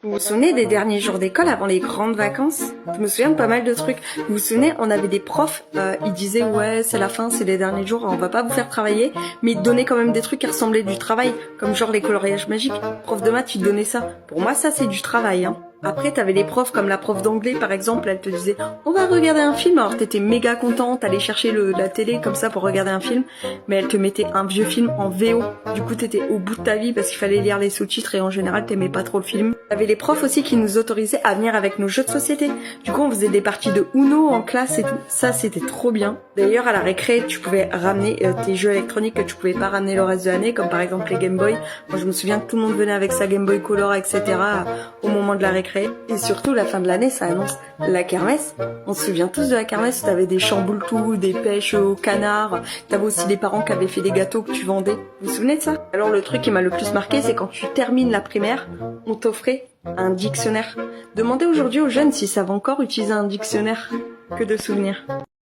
Vous vous souvenez des derniers jours d'école avant les grandes vacances? Je me souviens de pas mal de trucs. Vous vous souvenez, on avait des profs, ils disaient ouais c'est la fin, c'est les derniers jours, on va pas vous faire travailler, mais ils donnaient quand même des trucs qui ressemblaient du travail, comme genre les coloriages magiques. Prof de maths, il donnait ça. Pour moi ça c'est du travail, hein. Après, t'avais les profs comme la prof d'anglais par exemple, elle te disait on va regarder un film, alors t'étais méga contente, t'allais chercher la télé comme ça pour regarder un film, mais elle te mettait un vieux film en VO, du coup t'étais au bout de ta vie parce qu'il fallait lire les sous-titres et en général t'aimais pas trop le film. T'avais les profs aussi qui nous autorisaient à venir avec nos jeux de société, du coup on faisait des parties de Uno en classe et tout, ça c'était trop bien. D'ailleurs à la récré tu pouvais ramener tes jeux électroniques que tu pouvais pas ramener le reste de l'année, comme par exemple les Game Boy. Moi je me souviens que tout le monde venait avec sa Game Boy Color etc. au moment de la récré. Et surtout, la fin de l'année, ça annonce la kermesse. On se souvient tous de la kermesse, t'avais des chamboule-tout, des pêches au canard, t'avais aussi des parents qui avaient fait des gâteaux que tu vendais. Vous vous souvenez de ça? Alors le truc qui m'a le plus marqué, c'est quand tu termines la primaire, on t'offrait un dictionnaire. Demandez aujourd'hui aux jeunes s'ils savent encore utiliser un dictionnaire. Que de souvenirs.